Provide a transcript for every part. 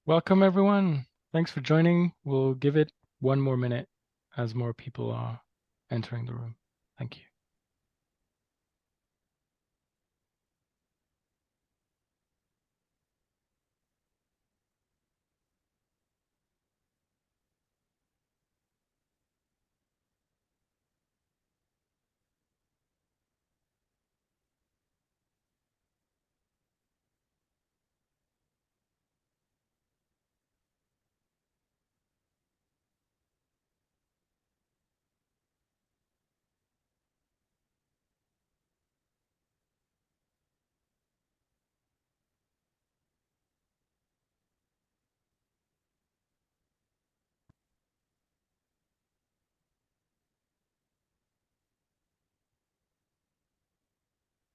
Welcome, everyone. Thanks for joining. We'll give it one more minute as more people are entering the room. Thank you.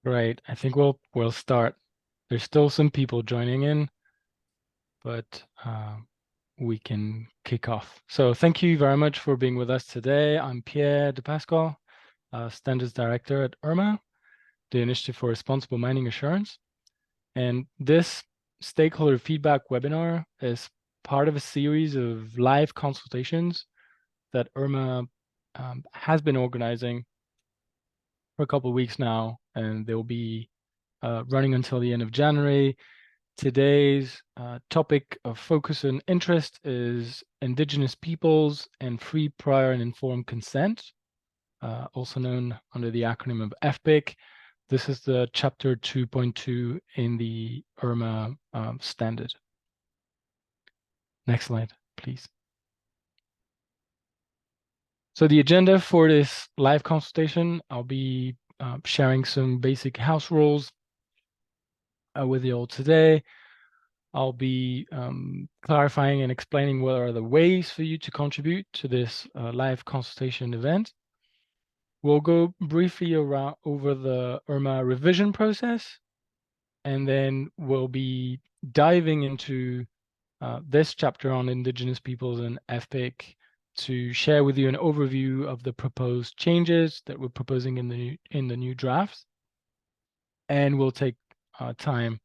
Great. I think we'll start. There's still some people joining in, but we can kick off. So thank you very much for being with us today. I'm Pierre de Pascal, Standards Director at IRMA, the Initiative for Responsible Mining Assurance. And this stakeholder feedback webinar is part of a series of live consultations that IRMA has been organizing for a couple of weeks now, and they'll be running until the end of January. Today's topic of focus and interest is Indigenous Peoples and Free, Prior, and Informed Consent, also known under the acronym of FPIC. This is the chapter 2.2 in the IRMA standard. Next slide, please. So the agenda for this live consultation, I'll be sharing some basic house rules with you all today. I'll be clarifying and explaining what are the ways for you to contribute to this live consultation event. We'll go briefly over the IRMA revision process, and then we'll be diving into this chapter on Indigenous Peoples and FPIC to share with you an overview of the proposed changes that we're proposing in the new drafts. And we'll take time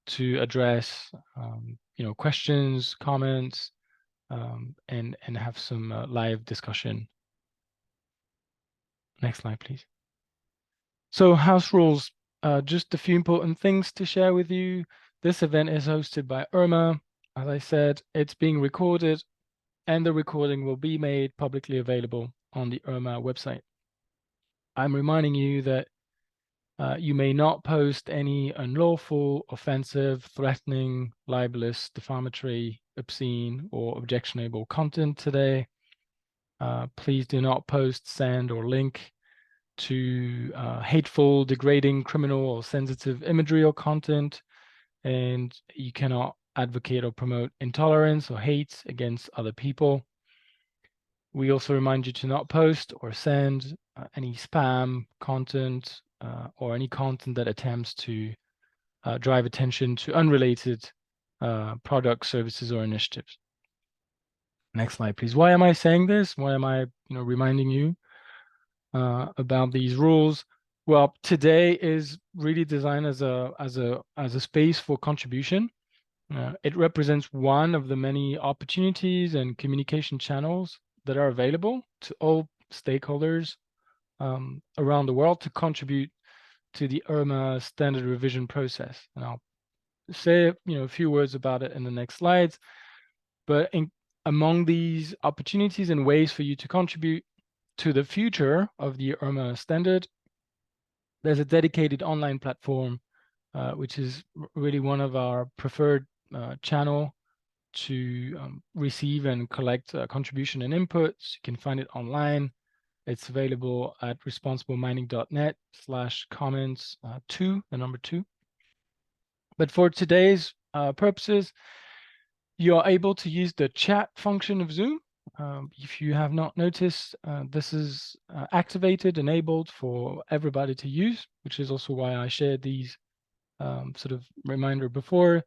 to address questions, comments, and have some live discussion. Next slide, please. So house rules, just a few important things to share with you. This event is hosted by IRMA. As I said, it's being recorded, and the recording will be made publicly available on the IRMA website. I'm reminding you that you may not post any unlawful, offensive, threatening, libelous, defamatory, obscene, or objectionable content today. Please do not post, send, or link to hateful, degrading, criminal, or sensitive imagery or content. And you cannot advocate or promote intolerance or hate against other people. We also remind you to not post or send any spam content or any content that attempts to drive attention to unrelated products, services, or initiatives. Next slide, please. Why am I saying this? Why am I reminding you about these rules? Well, today is really designed as a space for contribution. It represents one of the many opportunities and communication channels that are available to all stakeholders around the world to contribute to the IRMA standard revision process. And I'll say a few words about it in the next slides. But among these opportunities and ways for you to contribute to the future of the IRMA standard, there's a dedicated online platform, which is really one of our preferred channel to receive and collect contribution and inputs. You can find it online. It's available at responsiblemining.net/comments2, the number 2. But for today's purposes, you are able to use the chat function of Zoom. If you have not noticed, this is activated, enabled for everybody to use, which is also why I shared these sort of reminder before.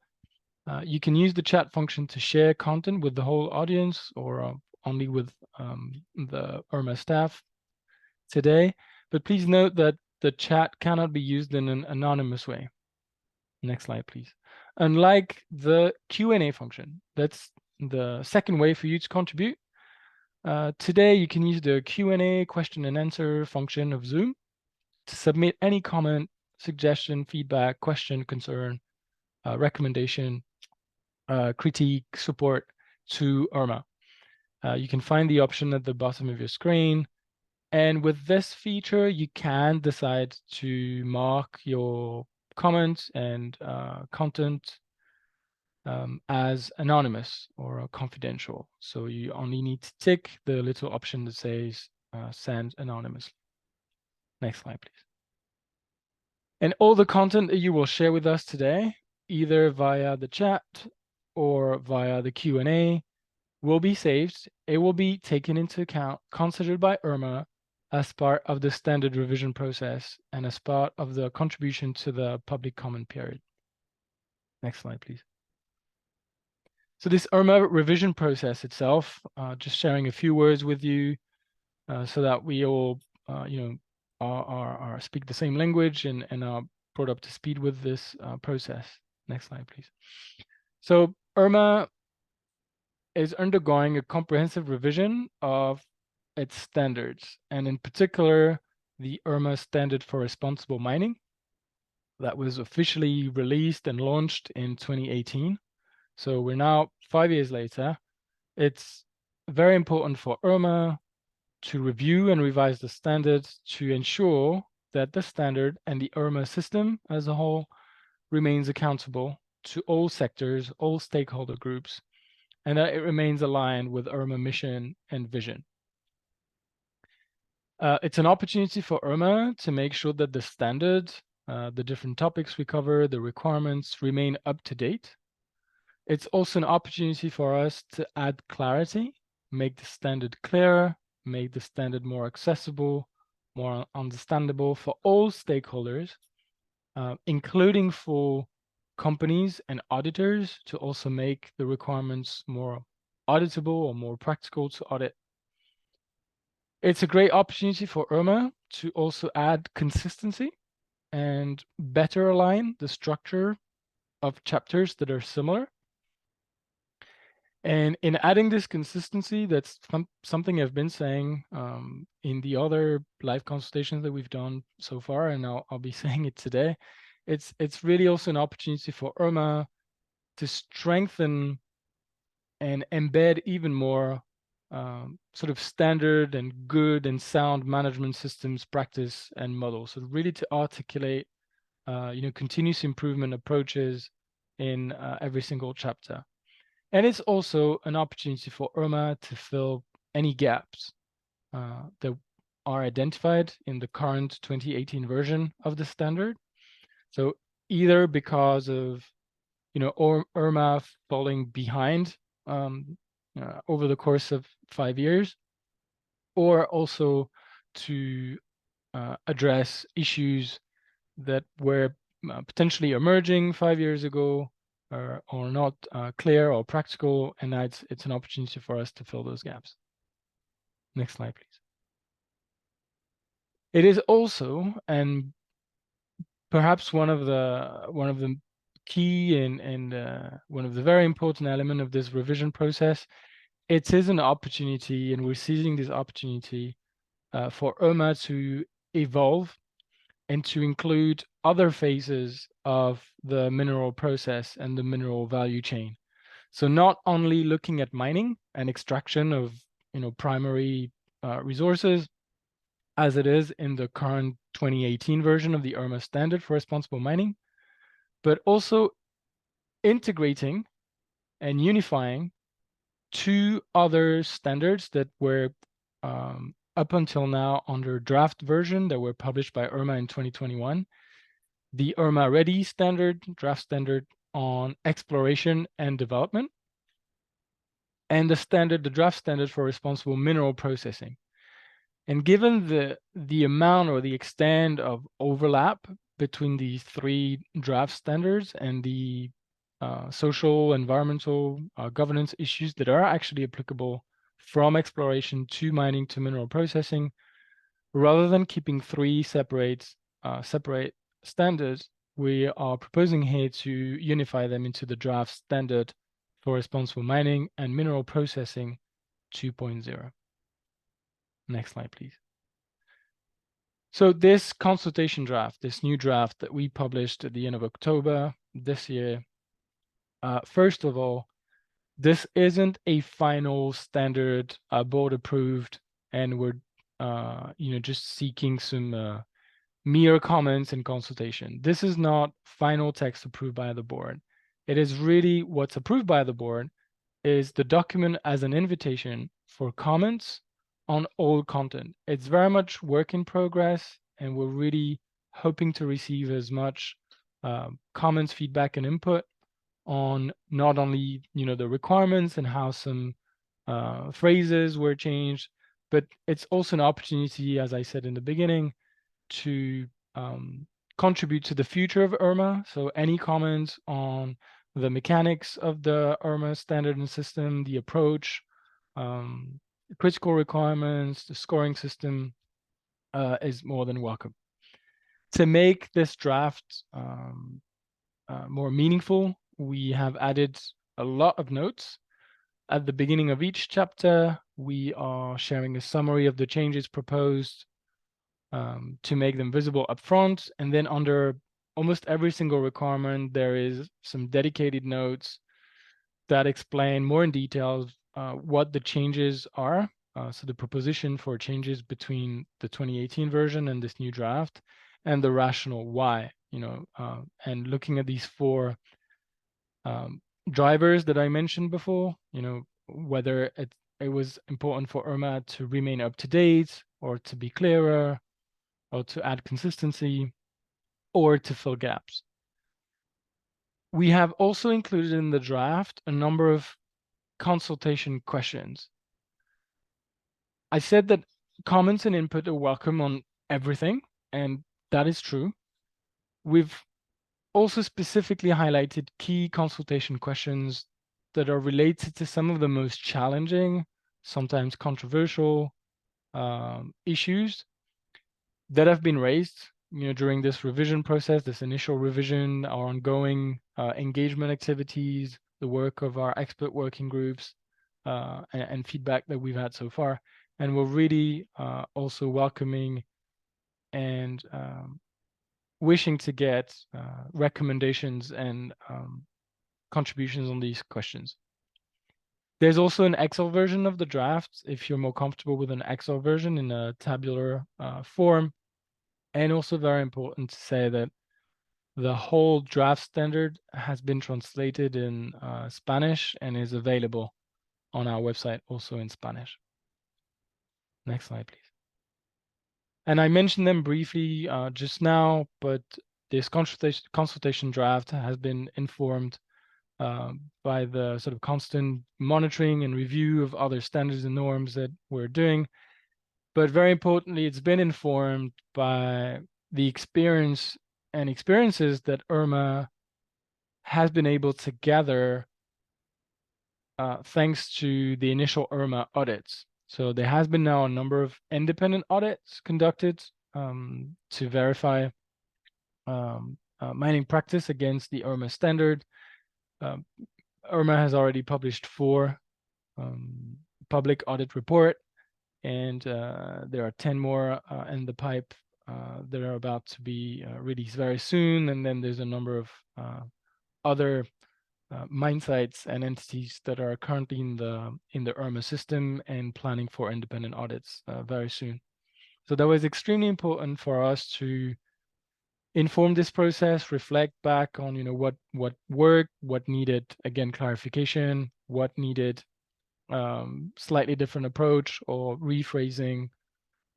You can use the chat function to share content with the whole audience or only with the IRMA staff today. But please note that the chat cannot be used in an anonymous way. Next slide, please. unlike the Q&A function. That's the second way for you to contribute. Today, you can use the Q&A question and answer function of Zoom to submit any comment, suggestion, feedback, question, concern, recommendation, critique, support to IRMA. You can find the option at the bottom of your screen. And with this feature, you can decide to mark your comments and content as anonymous or confidential. So you only need to tick the little option that says send anonymously. Next slide, please. And all the content that you will share with us today, either via the chat or via the Q&A, will be saved. It will be taken into account, considered by IRMA as part of the standard revision process and as part of the contribution to the public comment period. Next slide, please. So this IRMA revision process itself, just sharing a few words with you so that we all, speak the same language and are brought up to speed with this process. Next slide, please. So IRMA is undergoing a comprehensive revision of its standards, and in particular, the IRMA Standard for Responsible Mining that was officially released and launched in 2018. So we're now 5 years later. It's very important for IRMA to review and revise the standards to ensure that the standard and the IRMA system as a whole remains accountable to all sectors, all stakeholder groups, and that it remains aligned with IRMA mission and vision. It's an opportunity for IRMA to make sure that the standard, the different topics we cover, the requirements remain up to date. It's also an opportunity for us to add clarity, make the standard clearer, make the standard more accessible, more understandable for all stakeholders, including for companies and auditors to also make the requirements more auditable or more practical to audit. It's a great opportunity for IRMA to also add consistency and better align the structure of chapters that are similar. And in adding this consistency, that's something I've been saying in the other live consultations that we've done so far, and I'll be saying it today. It's really also an opportunity for IRMA to strengthen and embed even more sort of standard and good and sound management systems, practice, and models. So really to articulate, continuous improvement approaches in every single chapter. And it's also an opportunity for IRMA to fill any gaps that are identified in the current 2018 version of the standard. So either because of, IRMA falling behind over the course of 5 years, or also to address issues that were potentially emerging 5 years ago, or not clear or practical, and it's an opportunity for us to fill those gaps. Next slide, please. It is also, and perhaps one of the key and one of the very important element of this revision process, it is an opportunity, and we're seizing this opportunity for IRMA to evolve and to include other phases of the mineral process and the mineral value chain. So not only looking at mining and extraction of primary resources, as it is in the current 2018 version of the IRMA Standard for Responsible Mining, but also integrating and unifying two other standards that were up until now under draft version that were published by IRMA in 2021. The IRMA Ready Standard, draft standard on exploration and development, and the draft standard for responsible mineral processing. And given the amount or the extent of overlap between these three draft standards and the social, environmental, governance issues that are actually applicable from exploration to mining to mineral processing, rather than keeping three separate standards, we are proposing here to unify them into the draft standard for responsible mining and mineral processing 2.0. Next slide, please. So this consultation draft, this new draft that we published at the end of October this year, first of all, this isn't a final standard board approved, and we're just seeking some mere comments and consultation. This is not final text approved by the board. It is really what's approved by the board is the document as an invitation for comments on all content. It's very much work in progress, and we're really hoping to receive as much comments, feedback, and input on not only the requirements and how some phrases were changed, but it's also an opportunity, as I said in the beginning, to contribute to the future of IRMA. So any comments on the mechanics of the IRMA standard and system, the approach, critical requirements, the scoring system is more than welcome. To make this draft more meaningful, we have added a lot of notes. At the beginning of each chapter, we are sharing a summary of the changes proposed to make them visible up front. And then under almost every single requirement, there is some dedicated notes that explain more in detail what the changes are. So the proposition for changes between the 2018 version and this new draft, and the rationale why, and looking at these four drivers that I mentioned before, whether it was important for IRMA to remain up to date, or to be clearer, or to add consistency, or to fill gaps. We have also included in the draft a number of consultation questions. I said that comments and input are welcome on everything, and that is true. We've also specifically highlighted key consultation questions that are related to some of the most challenging, sometimes controversial issues that have been raised during this revision process, this initial revision, our ongoing engagement activities, the work of our expert working groups, and feedback that we've had so far. And we're really also welcoming and wishing to get recommendations and contributions on these questions. There's also an Excel version of the draft if you're more comfortable with an Excel version in a tabular form. And also very important to say that the whole draft standard has been translated in Spanish and is available on our website also in Spanish. Next slide, please. And I mentioned them briefly just now, but this consultation draft has been informed by the sort of constant monitoring and review of other standards and norms that we're doing. But very importantly, it's been informed by the experiences that IRMA has been able to gather thanks to the initial IRMA audits. So there has been now a number of independent audits conducted to verify mining practice against the IRMA standard. IRMA has already published 4 public audit report, and there are 10 more in the pipe that are about to be released very soon. And then there's a number of other mine sites and entities that are currently in the IRMA system and planning for independent audits very soon. So that was extremely important for us to inform this process, reflect back on what worked, what needed again clarification, what needed slightly different approach or rephrasing,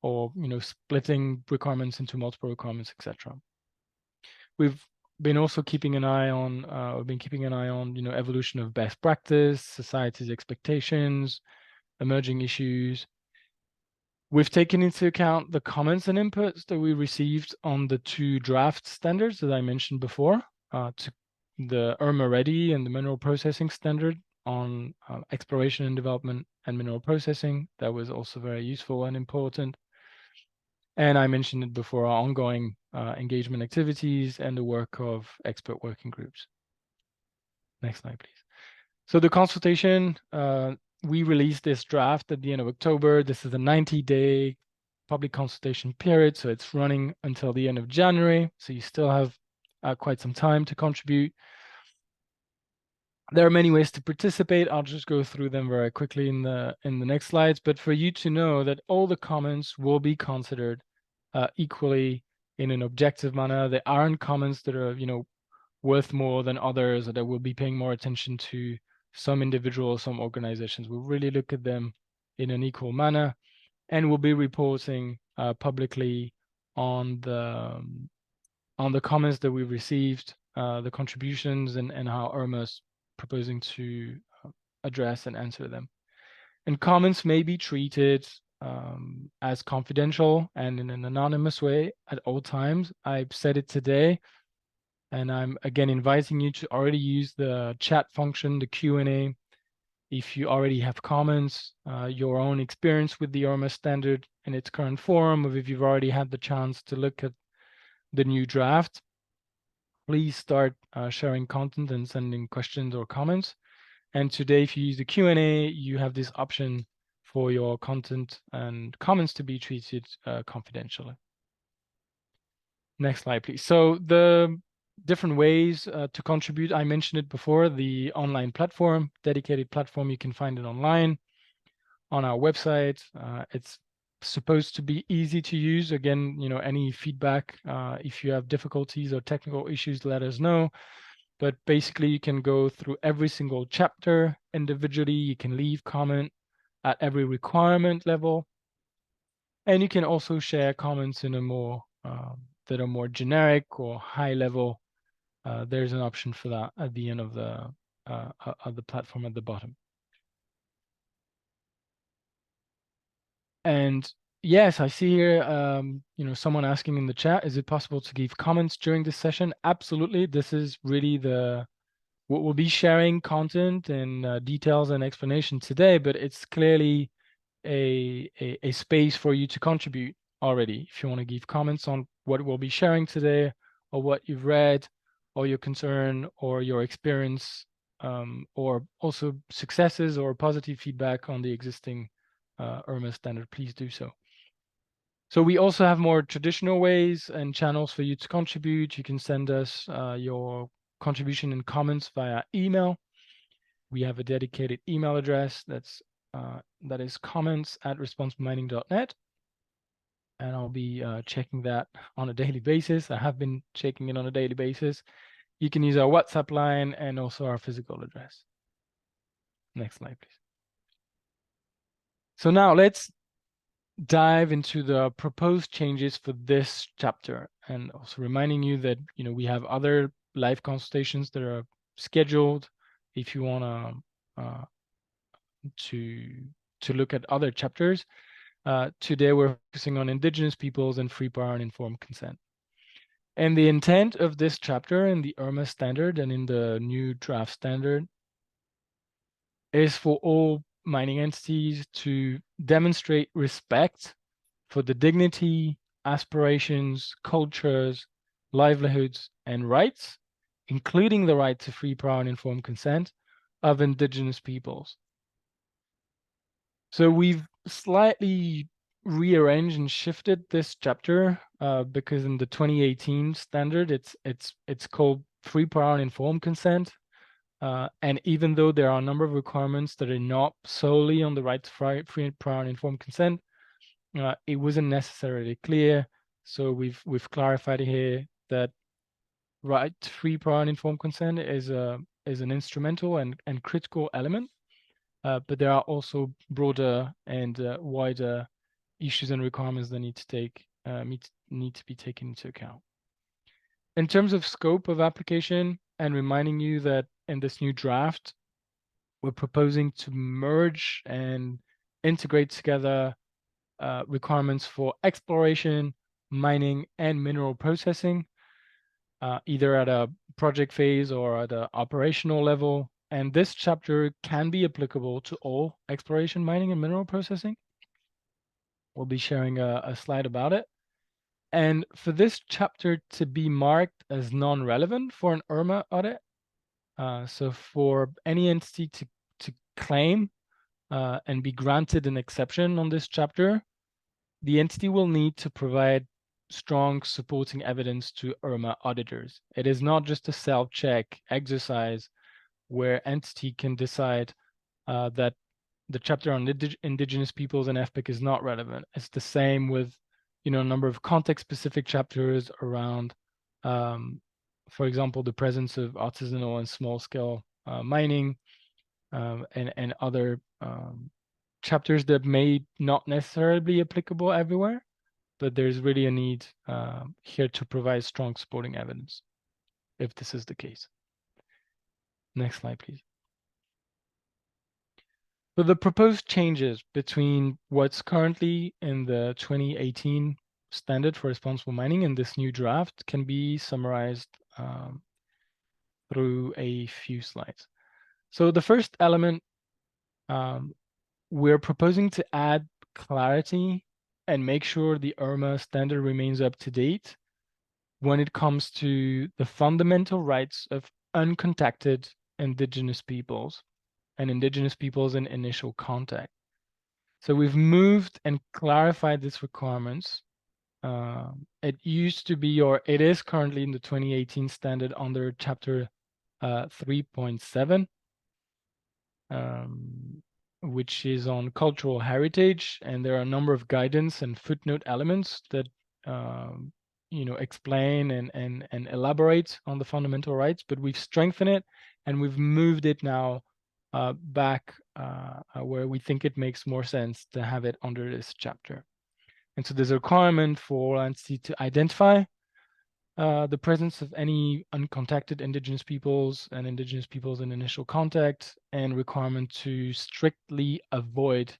or splitting requirements into multiple requirements, etc. We've been also keeping an eye on evolution of best practice, society's expectations, emerging issues. We've taken into account the comments and inputs that we received on the 2 draft standards that I mentioned before, to the IRMA Ready and the mineral processing standard on exploration and development and mineral processing. That was also very useful and important. And I mentioned it before, our ongoing engagement activities and the work of expert working groups. Next slide, please. So the consultation, we released this draft at the end of October. This is a 90-day public consultation period, so it's running until the end of January. So you still have quite some time to contribute. There are many ways to participate. I'll just go through them very quickly in the next slides. But for you to know that all the comments will be considered equally in an objective manner. There aren't comments that are, worth more than others, or that will be paying more attention to some individuals, some organizations. We'll really look at them in an equal manner, and we'll be reporting publicly on the comments that we received, the contributions, and how IRMA's proposing to address and answer them. And comments may be treated as confidential and in an anonymous way at all times. I've said it today, and I'm again inviting you to already use the chat function, the Q&A. If you already have comments, your own experience with the IRMA standard in its current form, or if you've already had the chance to look at the new draft, please start sharing content and sending questions or comments. And today, if you use the Q&A, you have this option for your content and comments to be treated confidentially. Next slide, please. So the different ways to contribute, I mentioned it before, the online platform, dedicated platform, you can find it online on our website. It's supposed to be easy to use. Again, any feedback, if you have difficulties or technical issues, let us know. But basically, you can go through every single chapter individually. You can leave comment at every requirement level. And you can also share comments in a more that are more generic or high level. There's an option for that at the end of the platform at the bottom. And yes, I see here, someone asking in the chat, is it possible to give comments during this session? Absolutely. This is really what we'll be sharing content and details and explanation today, but it's clearly a space for you to contribute already. If you want to give comments on what we'll be sharing today, or what you've read, or your concern, or your experience, or also successes or positive feedback on the existing IRMA standard, please do so. So we also have more traditional ways and channels for you to contribute. You can send us your contribution and comments via email. We have a dedicated email address that is comments@responsibleminding.net, and I'll be checking that on a daily basis. I have been checking it on a daily basis. You can use our WhatsApp line and also our physical address. Next slide, please. So now let's dive into the proposed changes for this chapter, and also reminding you that we have other live consultations that are scheduled if you want to look at other chapters. Today we're focusing on Indigenous peoples and free, prior, and informed consent. And the intent of this chapter in the IRMA standard and in the new draft standard is for all mining entities to demonstrate respect for the dignity, aspirations, cultures, livelihoods, and rights, including the right to free, prior, and informed consent of Indigenous peoples. So we've slightly rearranged and shifted this chapter because in the 2018 standard, it's called free, prior, and informed consent. And even though there are a number of requirements that are not solely on the right to free, prior, and informed consent, it wasn't necessarily clear. So we've clarified here that right to free, prior, and informed consent is an instrumental and critical element, but there are also broader and wider issues and requirements that need to be taken into account. In terms of scope of application, and reminding you that in this new draft, we're proposing to merge and integrate together requirements for exploration, mining, and mineral processing, either at a project phase or at an operational level. And this chapter can be applicable to all exploration, mining, and mineral processing. We'll be sharing a slide about it. And for this chapter to be marked as non-relevant for an IRMA audit, so for any entity to claim and be granted an exception on this chapter, the entity will need to provide strong supporting evidence to IRMA auditors. It is not just a self-check exercise where entity can decide that the chapter on Indigenous peoples and FPIC is not relevant. It's the same with, a number of context-specific chapters around, for example, the presence of artisanal and small-scale mining, and other chapters that may not necessarily be applicable everywhere, but there's really a need here to provide strong supporting evidence if this is the case. Next slide, please. So the proposed changes between what's currently in the 2018 standard for responsible mining and this new draft can be summarized through a few slides. So the first element, we're proposing to add clarity and make sure the IRMA standard remains up to date when it comes to the fundamental rights of uncontacted Indigenous peoples and Indigenous peoples in initial contact. So we've moved and clarified these requirements. It used to be, or it is currently in the 2018 standard under chapter 3.7, which is on cultural heritage, and there are a number of guidance and footnote elements that explain and elaborate on the fundamental rights, but we've strengthened it and we've moved it now back where we think it makes more sense to have it under this chapter. And so there's a requirement for entity to identify the presence of any uncontacted Indigenous peoples and Indigenous peoples in initial contact, and requirement to strictly avoid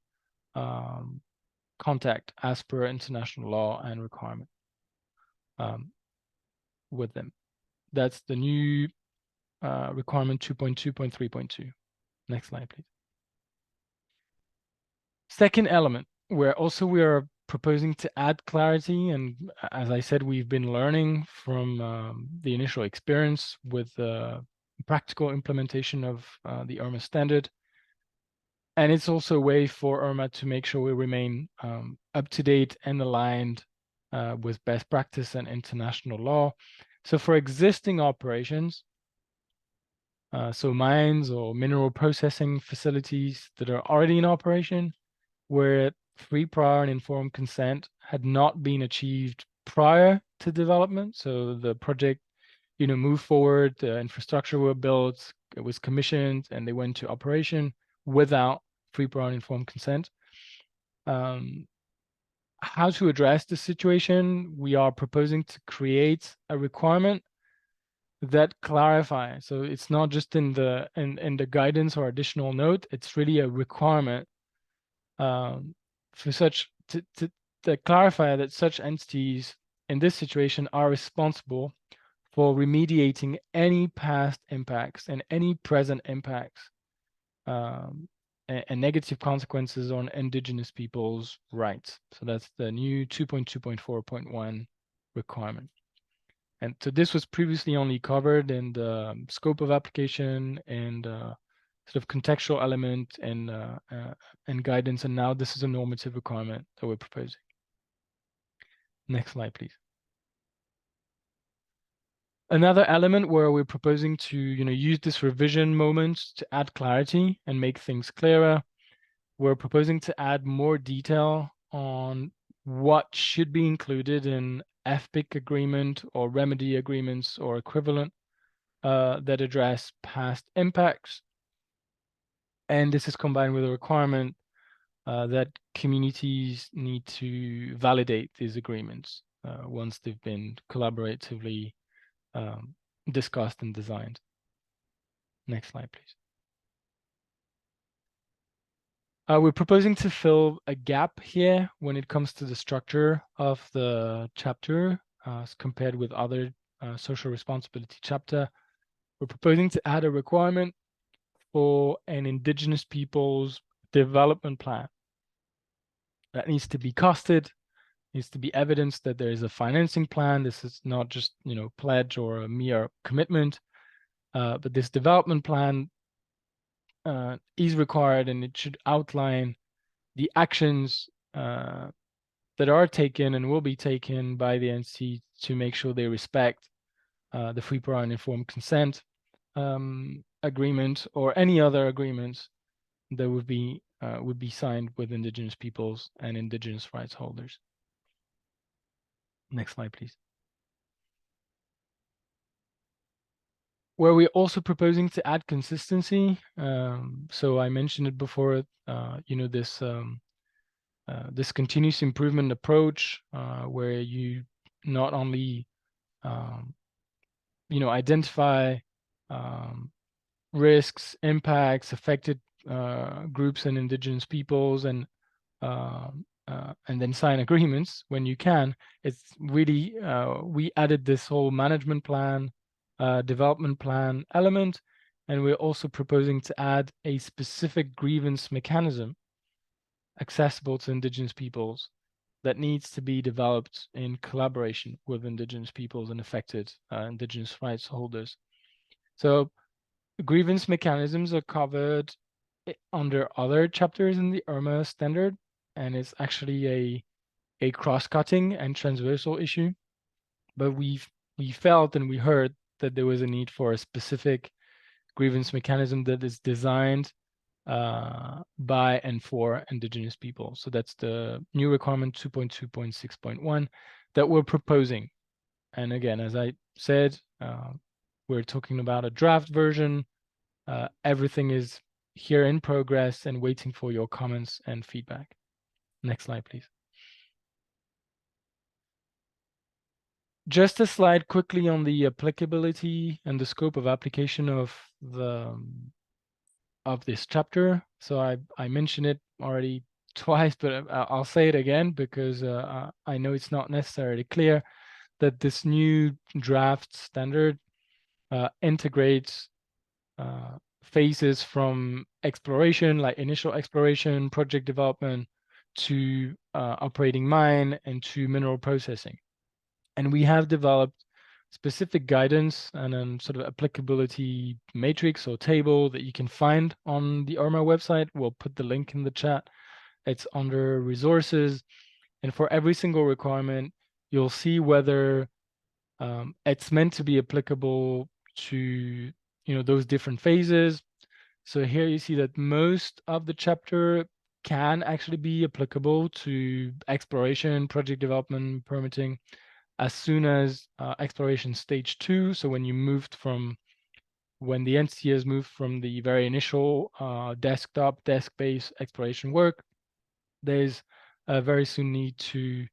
contact as per international law and requirement with them. That's the new requirement 2.2.3.2. Next slide, please. Second element, where also we are proposing to add clarity, and as I said, we've been learning from the initial experience with the practical implementation of the IRMA standard. And it's also a way for IRMA to make sure we remain up to date and aligned with best practice and international law. So for existing operations, so mines or mineral processing facilities that are already in operation, where free, prior, and informed consent had not been achieved prior to development. So the project, moved forward, the infrastructure were built, it was commissioned, and they went to operation without free, prior, and informed consent. How to address this situation? We are proposing to create a requirement that clarifies. So it's not just in the guidance or additional note, it's really a requirement for such to clarify that such entities in this situation are responsible for remediating any past impacts and any present impacts and negative consequences on Indigenous people's rights. So that's the new 2.2.4.1 requirement. And so this was previously only covered in the scope of application and sort of contextual element and guidance, and now this is a normative requirement that we're proposing. Next slide, please. Another element where we're proposing to use this revision moment to add clarity and make things clearer. We're proposing to add more detail on what should be included in FPIC agreement or remedy agreements or equivalent that address past impacts. And this is combined with a requirement that communities need to validate these agreements once they've been collaboratively discussed and designed. Next slide, please. We're proposing to fill a gap here when it comes to the structure of the chapter as compared with other social responsibility chapter. We're proposing to add a requirement for an Indigenous people's development plan that needs to be costed needs to be evidence that there is a financing plan. This is not just, pledge or a mere commitment, but this development plan is required, and it should outline the actions that are taken and will be taken by the entity to make sure they respect the free, prior, and informed consent agreement or any other agreements that would be signed with Indigenous peoples and Indigenous rights holders. Next slide, please. Where we're also proposing to add consistency. So I mentioned it before, this continuous improvement approach, where you not only identify risks, impacts, affected groups and Indigenous peoples, and then sign agreements when you can. It's really, we added this whole management plan, development plan element, and we're also proposing to add a specific grievance mechanism accessible to Indigenous peoples that needs to be developed in collaboration with Indigenous peoples and affected Indigenous rights holders. So grievance mechanisms are covered under other chapters in the IRMA standard, and it's actually a cross-cutting and transversal issue. But we felt and we heard that there was a need for a specific grievance mechanism that is designed by and for Indigenous people. So that's the new requirement 2.2.6.1 that we're proposing. And again, as I said, we're talking about a draft version. Everything is here in progress and waiting for your comments and feedback. Next slide, please. Just a slide quickly on the applicability and the scope of application of this chapter. So I mentioned it already twice, but I'll say it again because I know it's not necessarily clear that this new draft standard integrates phases from exploration, like initial exploration, project development, to operating mine, and to mineral processing. And we have developed specific guidance and then sort of applicability matrix or table that you can find on the IRMA website. We'll put the link in the chat. It's under resources. And for every single requirement, you'll see whether it's meant to be applicable to those different phases. So here you see that most of the chapter can actually be applicable to exploration, project development, permitting, as soon as exploration stage 2. So when the entity has moved from the very initial desktop, desk-based exploration work, there's a very soon need to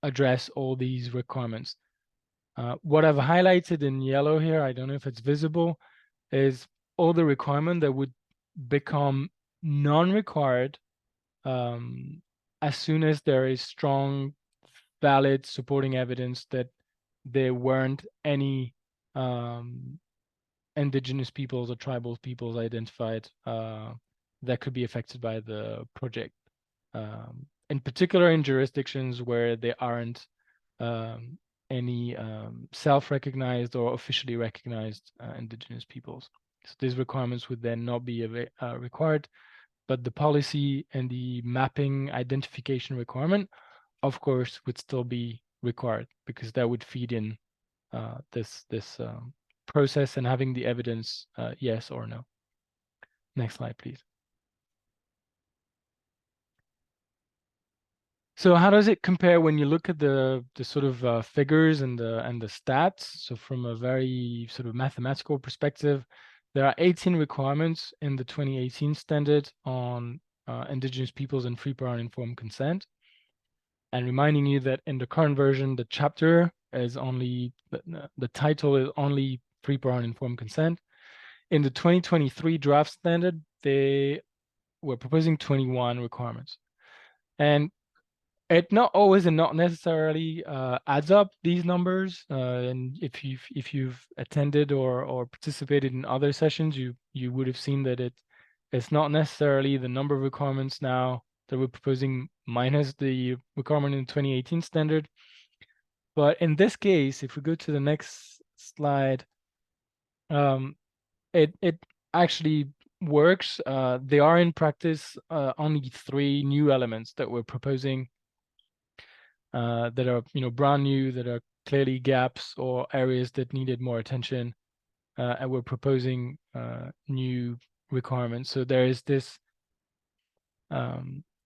address all these requirements. What I've highlighted in yellow here, I don't know if it's visible, is all the requirement that would become non-required as soon as there is strong, valid supporting evidence that there weren't any Indigenous peoples or tribal peoples identified that could be affected by the project. In particular, in jurisdictions where there aren't any self-recognized or officially recognized Indigenous peoples. So these requirements would then not be required, but the policy and the mapping identification requirement, of course, would still be required, because that would feed in this process and having the evidence, yes or no. Next slide, please. So how does it compare when you look at the sort of figures and the stats? So from a very sort of mathematical perspective, there are 18 requirements in the 2018 standard on Indigenous peoples and free, prior, and informed consent. And reminding you that in the current version, the chapter is only, the title is only free, prior, and informed consent. In the 2023 draft standard, they were proposing 21 requirements. And it not always and not necessarily adds up, these numbers. And if you've attended or participated in other sessions, you would have seen that it's not necessarily the number of requirements now that we're proposing minus the requirement in 2018 standard. But in this case, if we go to the next slide, it actually works. There are in practice only 3 new elements that we're proposing that are brand new, that are clearly gaps or areas that needed more attention, and we're proposing new requirements. So there is this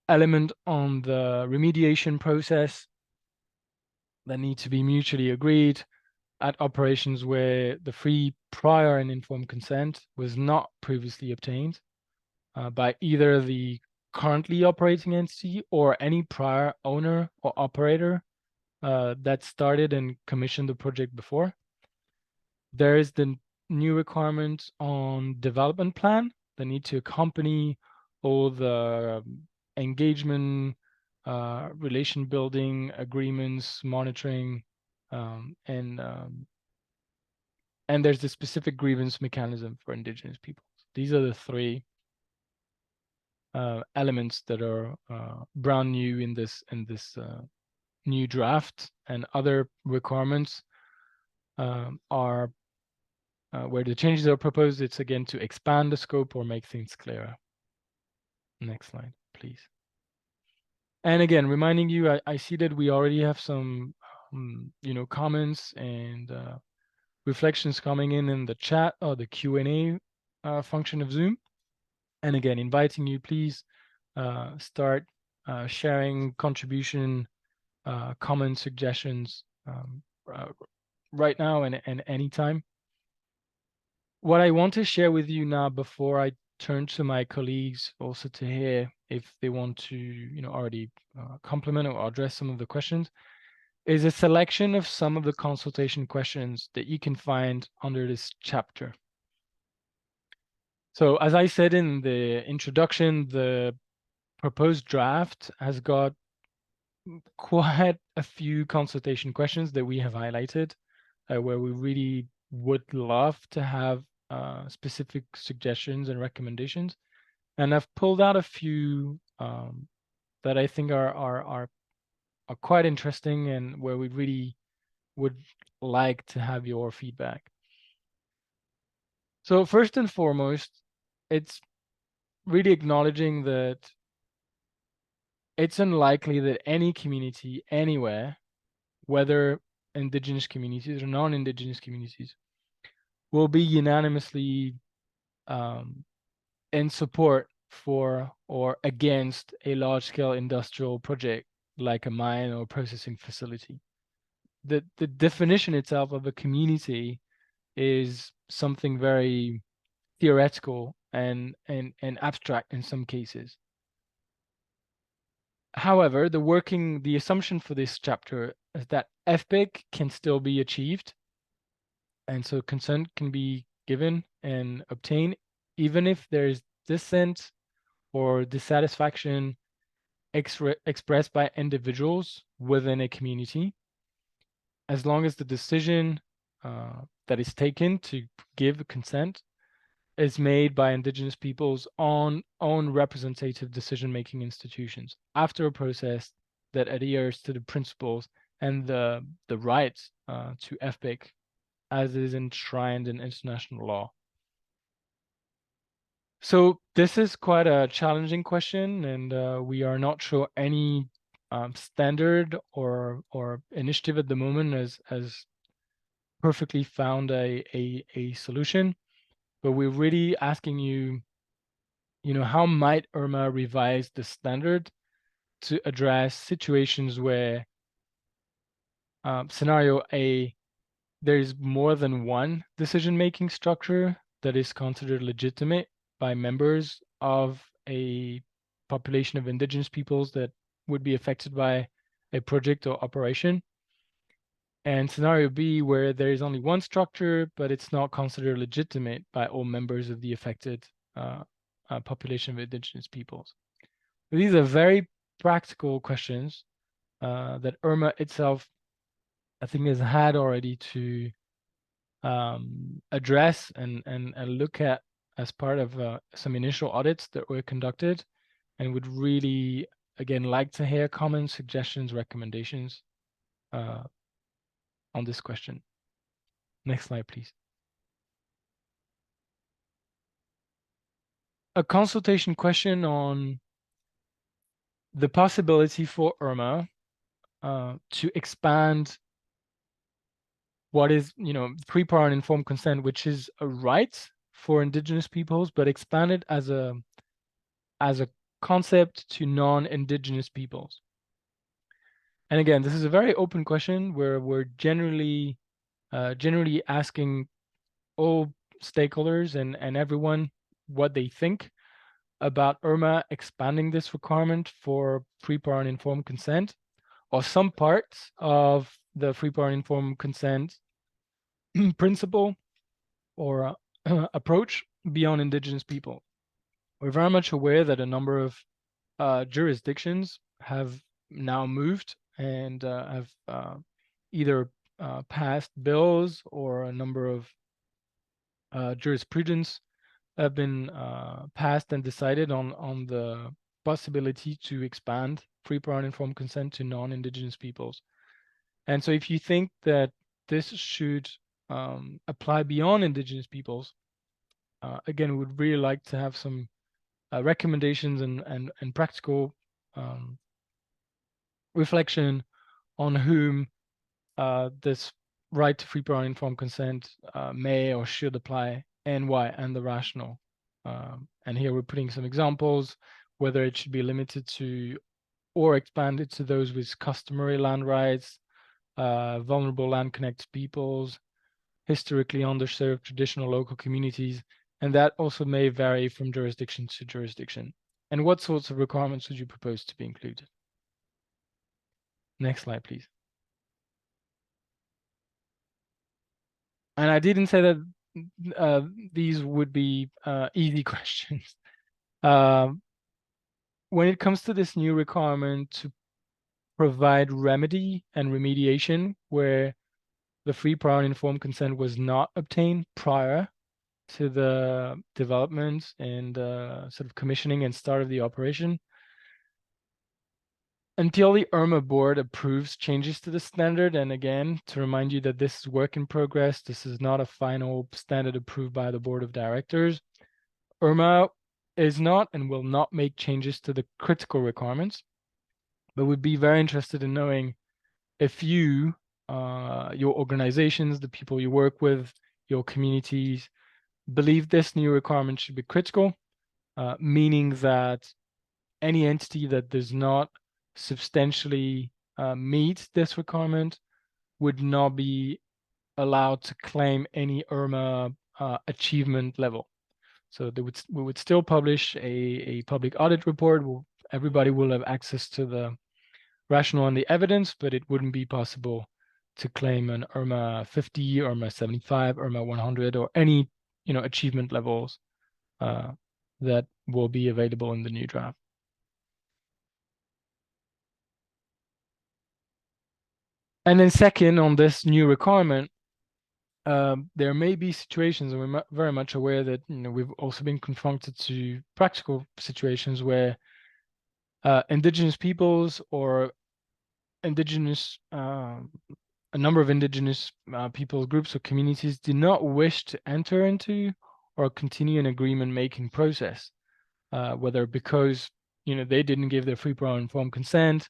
element on the remediation process that need to be mutually agreed at operations where the free, prior, and informed consent was not previously obtained by either the currently operating entity or any prior owner or operator that started and commissioned the project before. There is the new requirement on development plan that need to accompany all the engagement, relation building, agreements, monitoring, and there's the specific grievance mechanism for Indigenous peoples. These are the 3 elements that are brand new in this new draft, and other requirements are where the changes are proposed. It's again to expand the scope or make things clearer. Next slide, please. And again, reminding you, I see that we already have some comments and reflections coming in the chat or the Q&A function of Zoom. And again, inviting you, please start sharing contribution, comments, suggestions right now and anytime. What I want to share with you now, before I turn to my colleagues also to hear if they want to already complement or address some of the questions, is a selection of some of the consultation questions that you can find under this chapter. So as I said in the introduction, the proposed draft has got quite a few consultation questions that we have highlighted, where we really would love to have specific suggestions and recommendations. And I've pulled out a few that I think are quite interesting and where we really would like to have your feedback. So first and foremost, it's really acknowledging that it's unlikely that any community anywhere, whether Indigenous communities or non-Indigenous communities, will be unanimously in support for or against a large-scale industrial project like a mine or processing facility. The definition itself of a community is something very theoretical and abstract in some cases. However, the assumption for this chapter is that FPIC can still be achieved, and so consent can be given and obtained even if there's dissent or dissatisfaction expressed by individuals within a community, as long as the decision that is taken to give consent is made by Indigenous peoples' own representative decision-making institutions after a process that adheres to the principles and the rights to FPIC as is enshrined in international law. So this is quite a challenging question, and we are not sure any standard or initiative at the moment has perfectly found a solution. But we're really asking you, how might IRMA revise the standard to address situations where scenario A, there is more than one decision-making structure that is considered legitimate by members of a population of Indigenous peoples that would be affected by a project or operation. And scenario B, where there is only one structure, but it's not considered legitimate by all members of the affected population of Indigenous peoples. So these are very practical questions that IRMA itself, I think, has had already to address and look at as part of some initial audits that were conducted, and would really again like to hear comments, suggestions, recommendations on this question. Next slide, please. A consultation question on the possibility for IRMA to expand what is, free, prior, and informed consent, which is a right for Indigenous peoples, but expanded as a concept to non-Indigenous peoples. And again, this is a very open question where we're generally asking all stakeholders and everyone what they think about IRMA expanding this requirement for free, prior, and informed consent, or some parts of the free, prior, and informed consent principle or approach beyond Indigenous people. We're very much aware that a number of jurisdictions have now moved and have either passed bills, or a number of jurisprudence have been passed and decided on the possibility to expand free, prior, and informed consent to non-Indigenous peoples. And so if you think that this should apply beyond Indigenous peoples, again, we would really like to have some recommendations and practical reflection on whom this right to free, prior, and informed consent may or should apply, and why, and the rationale. And here we're putting some examples, whether it should be limited to or expanded to those with customary land rights, vulnerable land connected peoples, historically underserved traditional local communities, and that also may vary from jurisdiction to jurisdiction. And what sorts of requirements would you propose to be included? Next slide, please. And I didn't say that these would be easy questions. When it comes to this new requirement to provide remedy and remediation where the free, prior, and informed consent was not obtained prior to the development and sort of commissioning and start of the operation, until the IRMA board approves changes to the standard, and again, to remind you that this is work in progress, this is not a final standard approved by the board of directors, IRMA is not and will not make changes to the critical requirements, but would be very interested in knowing if you, your organizations, the people you work with, your communities, believe this new requirement should be critical, meaning that any entity that does not substantially meet this requirement would not be allowed to claim any IRMA achievement level. So we would still publish a public audit report. Everybody will have access to the rationale and the evidence, but it wouldn't be possible to claim an IRMA 50, IRMA 75, IRMA 100, or any achievement levels that will be available in the new draft. And then second, on this new requirement, there may be situations, and we're very much aware that we've also been confronted to practical situations where Indigenous peoples or Indigenous, a number of Indigenous people groups or communities do not wish to enter into or continue an agreement-making process, whether because they didn't give their free, prior, and informed consent,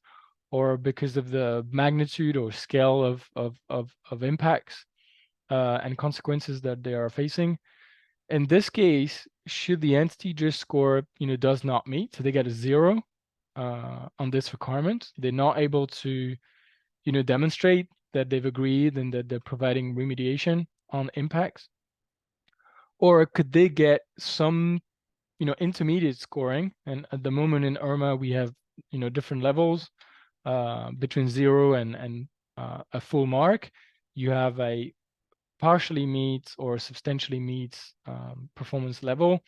or because of the magnitude or scale of impacts and consequences that they are facing. In this case, should the entity just score, does not meet, so they get a 0 on this requirement, they're not able to, demonstrate that they've agreed and that they're providing remediation on impacts? Or could they get some, intermediate scoring? And at the moment in IRMA, we have, different levels between 0 and a full mark. You have a partially meets or substantially meets performance level.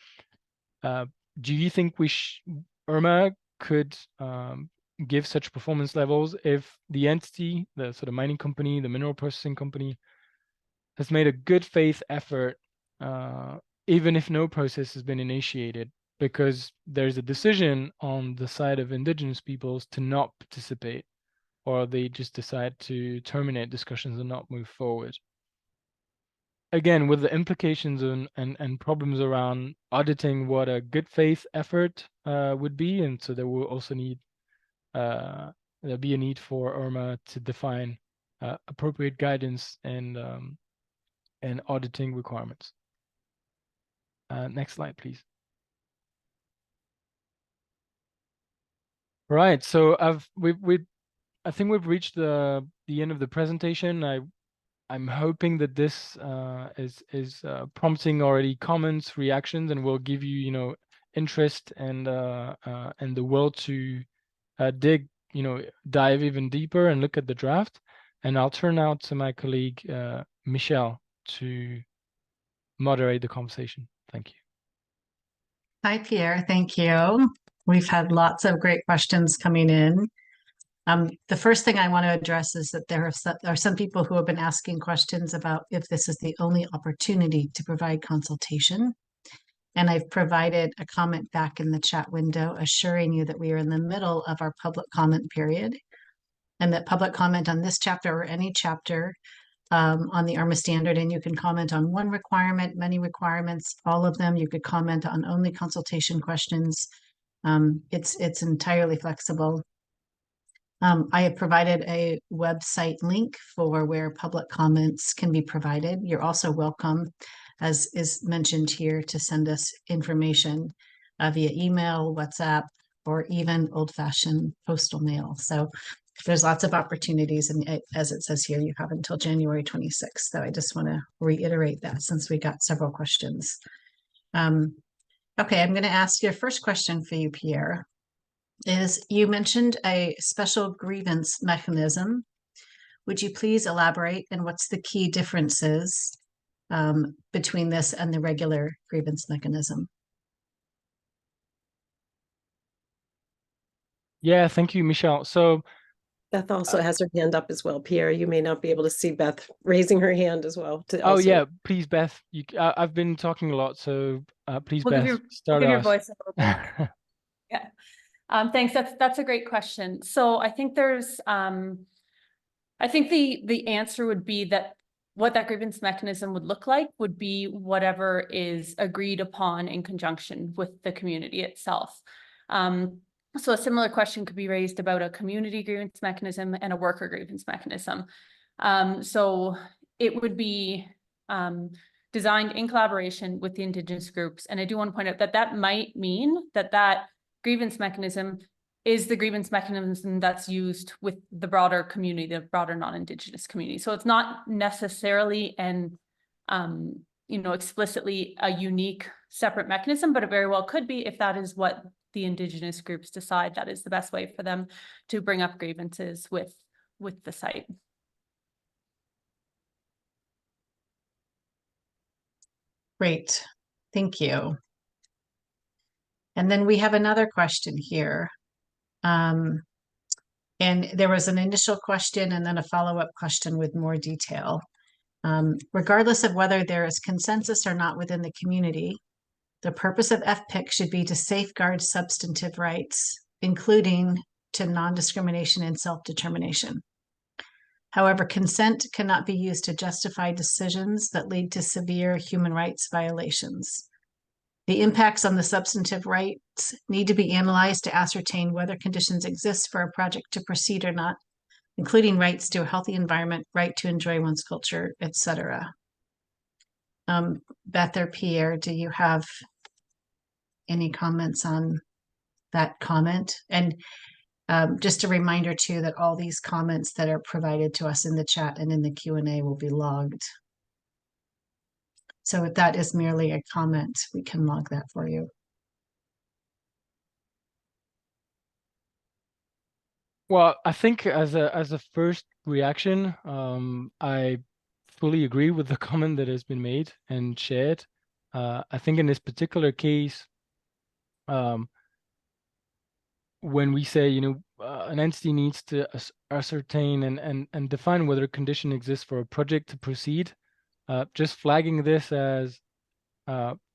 Do you think IRMA could give such performance levels if the entity, the sort of mining company, the mineral processing company, has made a good faith effort, even if no process has been initiated, because there's a decision on the side of Indigenous peoples to not participate, or they just decide to terminate discussions and not move forward. Again, with the implications and problems around auditing what a good faith effort would be, and so there will also need there'll be a need for IRMA to define appropriate guidance and auditing requirements. Next slide, please. Right. So I think we've reached the end of the presentation. I'm hoping that this is prompting already comments, reactions, and will give you interest and the will to dive even deeper and look at the draft. And I'll turn now to my colleague Michelle to moderate the conversation. Thank you. Hi, Pierre. Thank you. We've had lots of great questions coming in. The first thing I want to address is that there are some people who have been asking questions about if this is the only opportunity to provide consultation. And I've provided a comment back in the chat window assuring you that we are in the middle of our public comment period, and that public comment on this chapter or any chapter on the IRMA standard, and you can comment on one requirement, many requirements, all of them. You could comment on only consultation questions. It's entirely flexible. I have provided a website link for where public comments can be provided. You're also welcome, as is mentioned here, to send us information via email, WhatsApp, or even old-fashioned postal mail. So there's lots of opportunities, and as it says here, you have until January 26th. So I just want to reiterate that since we got several questions. Okay, I'm going to ask your first question for you, Pierre. Is you mentioned a special grievance mechanism. Would you please elaborate, and what's the key differences between this and the regular grievance mechanism? Yeah, thank you, Michelle. So Beth also has her hand up as well. Pierre, you may not be able to see Beth raising her hand as well. Oh yeah, please, Beth. I've been talking a lot, so please, Beth, start give your us. voice a little bit. Yeah. Thanks. That's a great question. So I think there's I think the answer would be that what that grievance mechanism would look like would be whatever is agreed upon in conjunction with the community itself. So a similar question could be raised about a community grievance mechanism and a worker grievance mechanism. So it would be designed in collaboration with the Indigenous groups. And I do want to point out that that might mean that grievance mechanism is the grievance mechanism that's used with the broader community, the broader non-Indigenous community. So it's not necessarily explicitly a unique separate mechanism, but it very well could be if that is what the Indigenous groups decide that is the best way for them to bring up grievances with the site. Great, thank you. And then we have another question here. And there was an initial question and then a follow-up question with more detail. Regardless of whether there is consensus or not within the community, the purpose of FPIC should be to safeguard substantive rights, including to non-discrimination and self-determination. However, consent cannot be used to justify decisions that lead to severe human rights violations. The impacts on the substantive rights need to be analyzed to ascertain whether conditions exist for a project to proceed or not, including rights to a healthy environment, right to enjoy one's culture, etc. Beth or Pierre, do you have any comments on that comment? And just a reminder too that all these comments that are provided to us in the chat and in the Q&A will be logged. So if that is merely a comment, we can log that for you. Well, I think as a first reaction, I fully agree with the comment that has been made and shared. I think in this particular case, when we say, an entity needs to ascertain and define whether a condition exists for a project to proceed, just flagging this as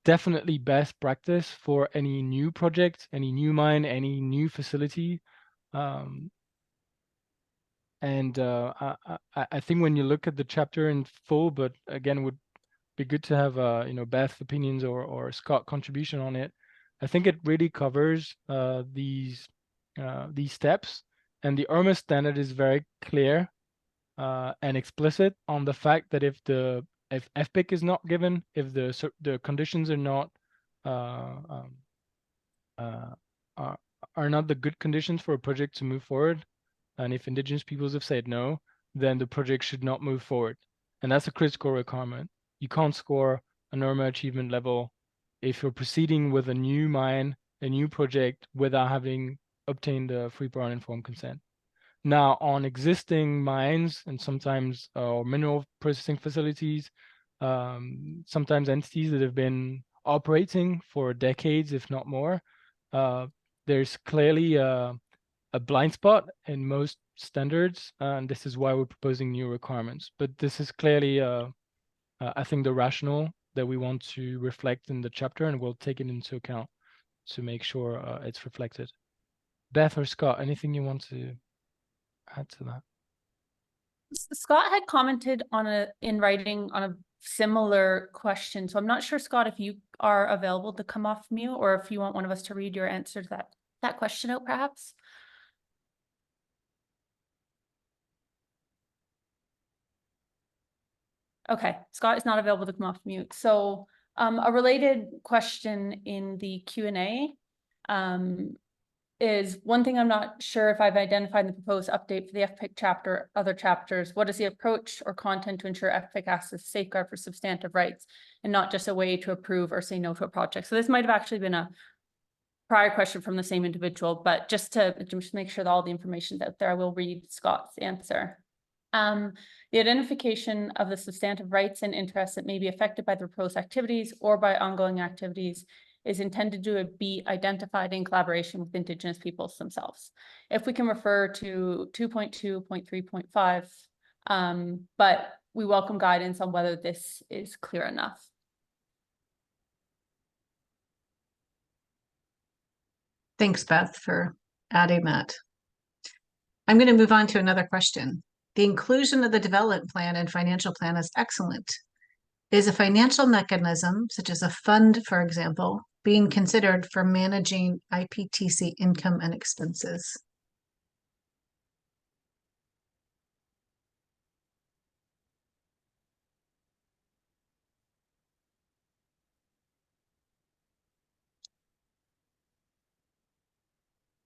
definitely best practice for any new project, any new mine, any new facility. I think when you look at the chapter in full, but again, would be good to have Beth opinions or Scott contribution on it. I think it really covers these steps, and the IRMA standard is very clear and explicit on the fact that if FPIC is not given, if the conditions are not are not the good conditions for a project to move forward, and if Indigenous peoples have said no, then the project should not move forward. And that's a critical requirement. You can't score an IRMA achievement level if you're proceeding with a new mine, a new project, without having obtained a free, prior, and informed consent. Now, on existing mines and sometimes mineral processing facilities, sometimes entities that have been operating for decades, if not more, there's clearly a blind spot in most standards, and this is why we're proposing new requirements. But this is clearly, I think, the rationale that we want to reflect in the chapter, and we'll take it into account to make sure it's reflected. Beth or Scott, anything you want to add to that? Scott had commented in writing on a similar question. So I'm not sure, Scott, if you are available to come off mute, or if you want one of us to read your answer to that question out, perhaps. Okay, Scott is not available to come off mute. So a related question in the Q&A is, one thing I'm not sure if I've identified in the proposed update for the FPIC chapter, other chapters, what is the approach or content to ensure FPIC acts as a safeguard for substantive rights and not just a way to approve or say no to a project? So this might have actually been a prior question from the same individual, but just to make sure that all the information's out there, I will read Scott's answer. The identification of the substantive rights and interests that may be affected by the proposed activities or by ongoing activities is intended to be identified in collaboration with Indigenous peoples themselves. If we can refer to 2.2.3.5, but we welcome guidance on whether this is clear enough. Thanks, Beth, for adding that. I'm going to move on to another question. The inclusion of the development plan and financial plan is excellent. Is a financial mechanism, such as a fund, for example, being considered for managing IPTC income and expenses?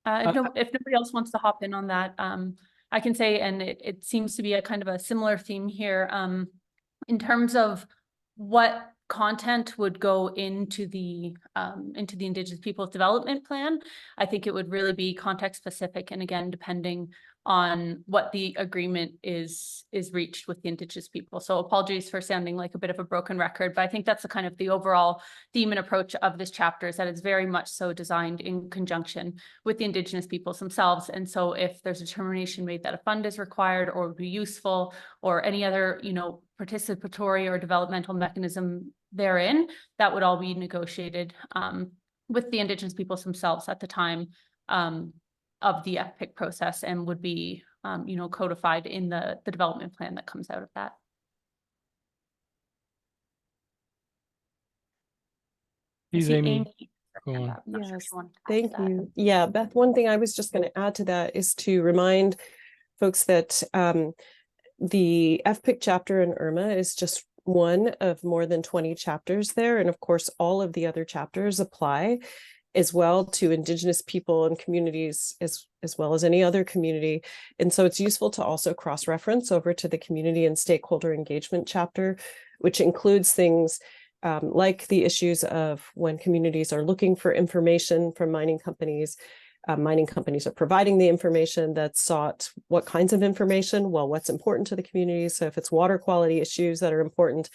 If nobody else wants to hop in on that, I can say, and it seems to be a kind of a similar theme here, in terms of what content would go into the Indigenous Peoples Development Plan. I think it would really be context specific, and again, depending on what the agreement is reached with the Indigenous people. So apologies for sounding like a bit of a broken record, but I think that's the kind of the overall theme and approach of this chapter, is that it's very much so designed in conjunction with the Indigenous peoples themselves. And so if there's a determination made that a fund is required or would be useful, or any other, participatory or developmental mechanism therein, that would all be negotiated with the Indigenous peoples themselves at the time of the FPIC process, and would be, codified in the development plan that comes out of that. Please, Amy. Yes, thank you. Yeah, Beth, one thing I was just going to add to that is to remind folks that the FPIC chapter in IRMA is just one of more than 20 chapters there. And of course, all of the other chapters apply as well to Indigenous people and communities as well as any other community. And so it's useful to also cross-reference over to the community and stakeholder engagement chapter, which includes things like the issues of when communities are looking for information from mining companies are providing the information that's sought. What kinds of information? Well, what's important to the community? So if it's water quality issues that are important,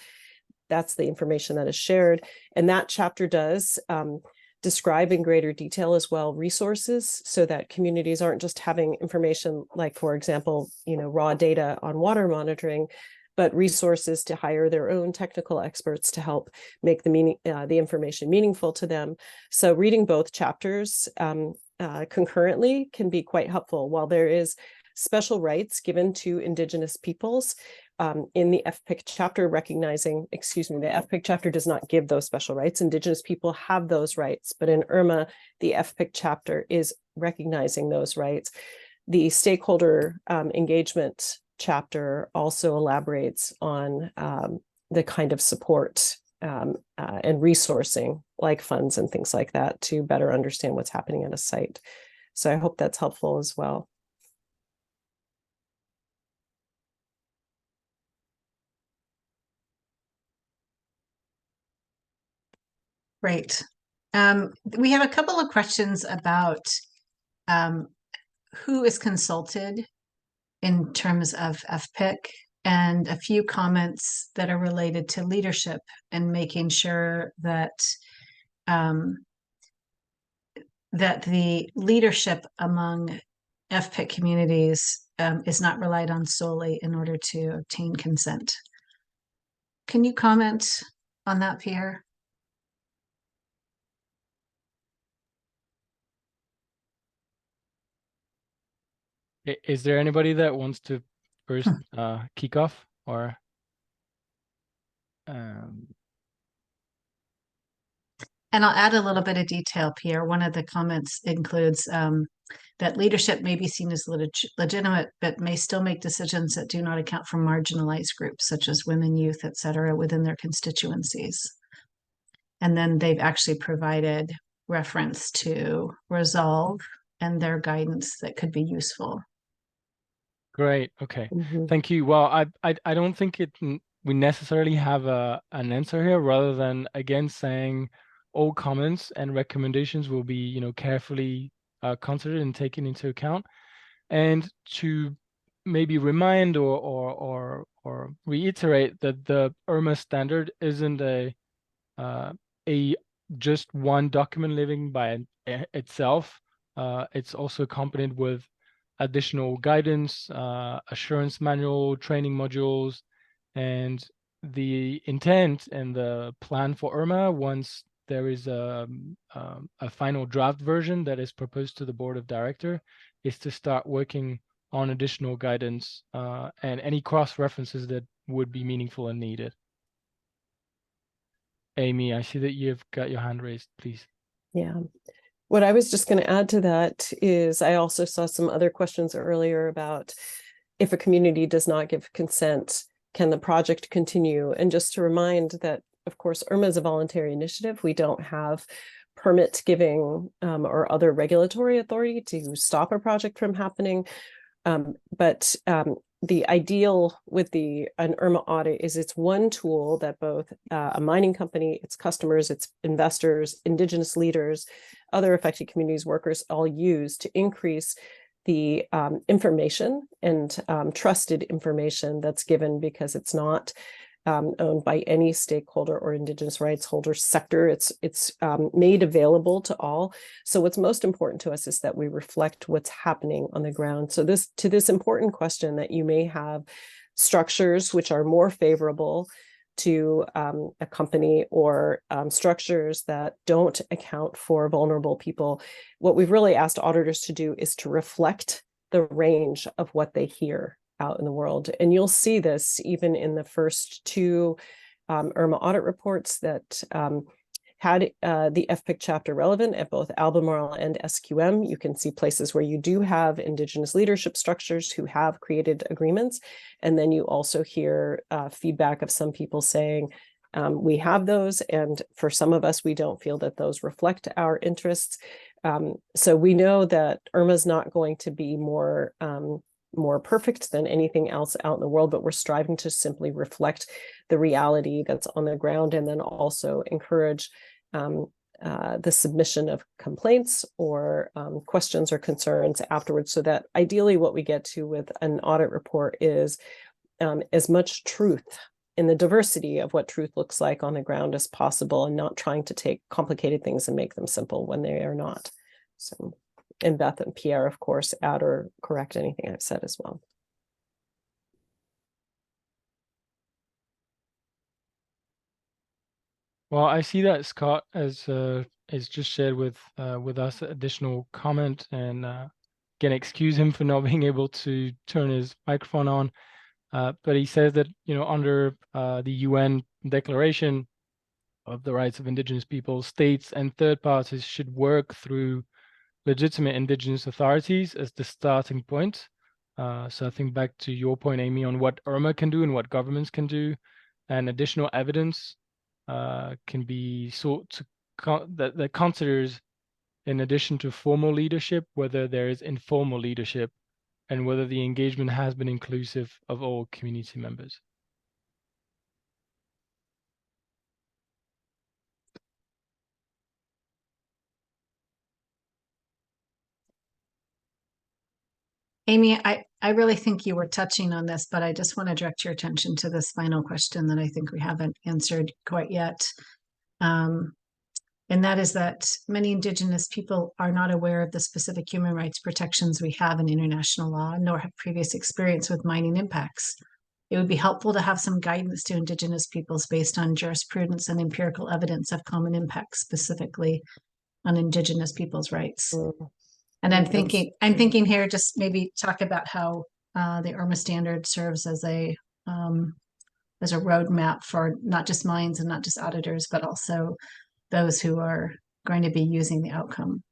that's the information that is shared. And that chapter does describe in greater detail as well resources, so that communities aren't just having information like, for example, raw data on water monitoring, but resources to hire their own technical experts to help make the information meaningful to them. So reading both chapters concurrently can be quite helpful. While there is special rights given to Indigenous peoples in the FPIC chapter, the FPIC chapter does not give those special rights. Indigenous people have those rights, but in IRMA, the FPIC chapter is recognizing those rights. The stakeholder engagement chapter also elaborates on the kind of support and resourcing, like funds and things like that, to better understand what's happening at a site. So I hope that's helpful as well. Great. We have a couple of questions about who is consulted in terms of FPIC, and a few comments that are related to leadership and making sure that that the leadership among FPIC communities is not relied on solely in order to obtain consent. Can you comment on that, Pierre? Is there anybody that wants to first kick off, or And I'll add a little bit of detail, Pierre. One of the comments includes that leadership may be seen as legitimate, but may still make decisions that do not account for marginalized groups, such as women, youth, et cetera, within their constituencies. And then they've actually provided reference to Resolve and their guidance that could be useful. Great. Okay. Thank you. Well, I don't think we necessarily have an answer here, rather than again saying all comments and recommendations will be, carefully considered and taken into account, and to maybe remind or reiterate that the IRMA standard isn't a just one document living by itself. It's also accompanied with additional guidance, assurance manual, training modules, and the intent and the plan for IRMA, once there is a final draft version that is proposed to the board of directors, is to start working on additional guidance and any cross-references that would be meaningful and needed. Amy, I see that you've got your hand raised, please. Yeah. What I was just going to add to that is I also saw some other questions earlier about if a community does not give consent, can the project continue? And just to remind that, of course, IRMA is a voluntary initiative. We don't have permit giving or other regulatory authority to stop a project from happening. But the ideal with an IRMA audit is it's one tool that both a mining company, its customers, its investors, Indigenous leaders, other affected communities, workers all use to increase the information and trusted information that's given, because it's not owned by any stakeholder or Indigenous rights holder sector. It's made available to all. So what's most important to us is that we reflect what's happening on the ground. So to this important question that you may have structures which are more favorable to a company, or structures that don't account for vulnerable people, what we've really asked auditors to do is to reflect the range of what they hear out in the world. And you'll see this even in the first two IRMA audit reports that had the FPIC chapter relevant at both Albemarle and SQM. You can see places where you do have Indigenous leadership structures who have created agreements. And then you also hear feedback of some people saying, we have those, and for some of us, we don't feel that those reflect our interests. So we know that IRMA is not going to be more perfect than anything else out in the world, but we're striving to simply reflect the reality that's on the ground, and then also encourage the submission of complaints or questions or concerns afterwards, so that ideally what we get to with an audit report is as much truth in the diversity of what truth looks like on the ground as possible, and not trying to take complicated things and make them simple when they are not. So, and Beth and Pierre, of course, add or correct anything I've said as well. Well, I see that Scott has just shared with us additional comment, and again, excuse him for not being able to turn his microphone on. But he says that, you know, under the UN Declaration of the Rights of Indigenous Peoples, states and third parties should work through legitimate Indigenous authorities as the starting point. So I think back to your point, Amy, on what IRMA can do and what governments can do, and additional evidence can be sought to that considers, in addition to formal leadership, whether there is informal leadership and whether the engagement has been inclusive of all community members. Amy, I really think you were touching on this, but I just want to direct your attention to this final question that I think we haven't answered quite yet. And that is that many Indigenous people are not aware of the specific human rights protections we have in international law, nor have previous experience with mining impacts. It would be helpful to have some guidance to Indigenous peoples based on jurisprudence and empirical evidence of common impacts, specifically on Indigenous peoples' rights. And I'm thinking here, just maybe talk about how the IRMA standard serves as a roadmap for not just mines and not just auditors, but also those who are going to be using the outcome.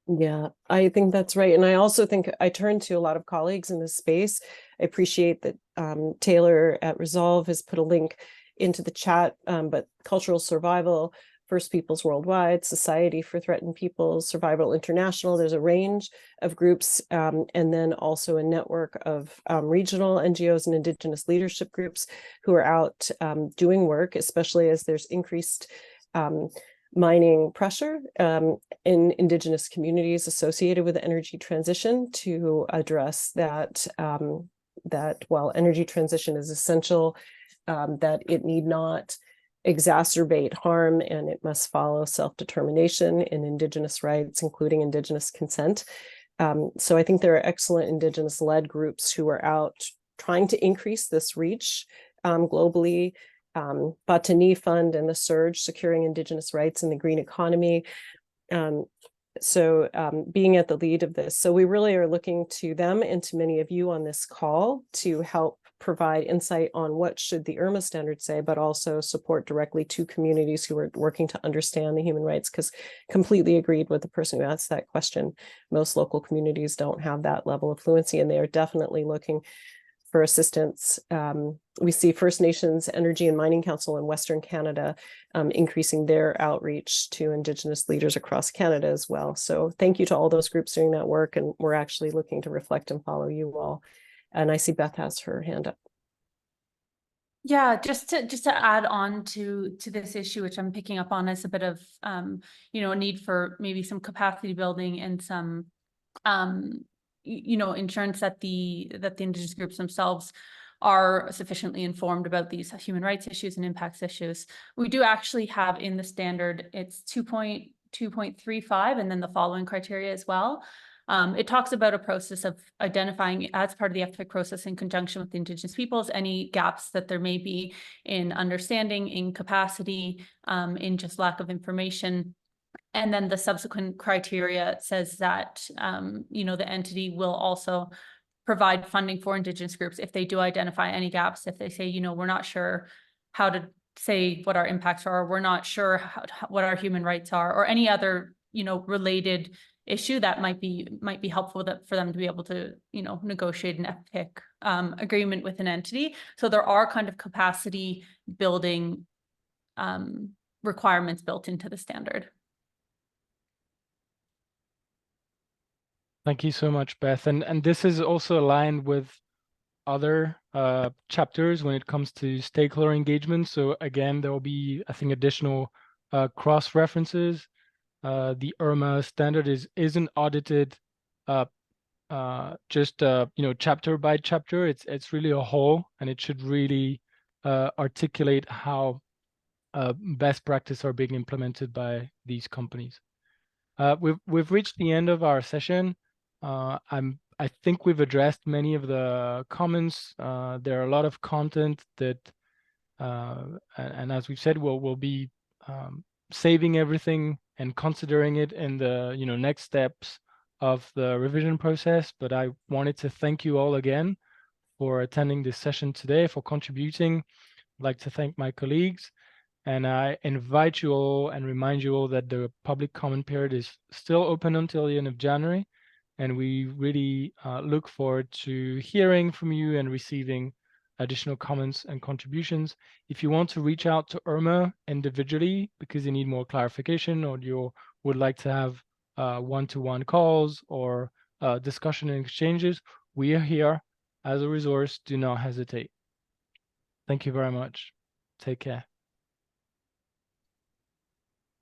Yeah, I think that's right. And I also think I turn to a lot of colleagues in this space. I appreciate that Taylor at Resolve has put a link into the chat, but Cultural Survival, First Peoples Worldwide, Society for Threatened Peoples, Survival International, there's a range of groups, and then also a network of regional NGOs and Indigenous leadership groups who are out doing work, especially as there's increased mining pressure in Indigenous communities associated with the energy transition, to address that, that while energy transition is essential, that it need not exacerbate harm, and it must follow self-determination in Indigenous rights, including Indigenous consent. So I think there are excellent Indigenous-led groups who are out trying to increase this reach globally. Batani Fund and the Surge, Securing Indigenous Rights in the Green Economy. Being at the lead of this. So we really are looking to them and to many of you on this call to help provide insight on what should the IRMA standard say, but also support directly to communities who are working to understand the human rights, because completely agreed with the person who asked that question. Most local communities don't have that level of fluency, and they are definitely looking for assistance. We see First Nations Energy and Mining Council in Western Canada increasing their outreach to Indigenous leaders across Canada as well. So thank you to all those groups doing that work, and we're actually looking to reflect and follow you all. And I see Beth has her hand up. Yeah, just to add on to this issue, which I'm picking up on as a bit of you know, a need for maybe some capacity building and some you know, insurance that the Indigenous groups themselves are sufficiently informed about these human rights issues and impacts issues. We do actually have in the standard, it's 2.2.35, and then the following criteria as well. It talks about a process of identifying, as part of the FPIC process in conjunction with the Indigenous peoples, any gaps that there may be in understanding, in capacity, in just lack of information. And then the subsequent criteria says that, you know, the entity will also provide funding for Indigenous groups if they do identify any gaps. If they say, you know, we're not sure how to say what our impacts are, we're not sure what our human rights are, or any other, you know, related issue that might be helpful for them to be able to, you know, negotiate an FPIC agreement with an entity. So there are kind of capacity building requirements built into the standard. Thank you so much, Beth. And this is also aligned with other chapters when it comes to stakeholder engagement. So again, there will be, I think, additional cross references. The IRMA standard isn't audited just you know, chapter by chapter. It's really a whole, and it should really articulate how best practice are being implemented by these companies. We've reached the end of our session. I think we've addressed many of the comments. There are a lot of content that And as we've said, we'll be saving everything and considering it in the next steps of the revision process. But I wanted to thank you all again for attending this session today, for contributing. I'd like to thank my colleagues, and I invite you all and remind you all that the public comment period is still open until the end of January, and we really look forward to hearing from you and receiving additional comments and contributions. If you want to reach out to IRMA individually because you need more clarification, or you would like to have one-to-one calls or discussion and exchanges, we are here as a resource. Do not hesitate. Thank you very much. Take care.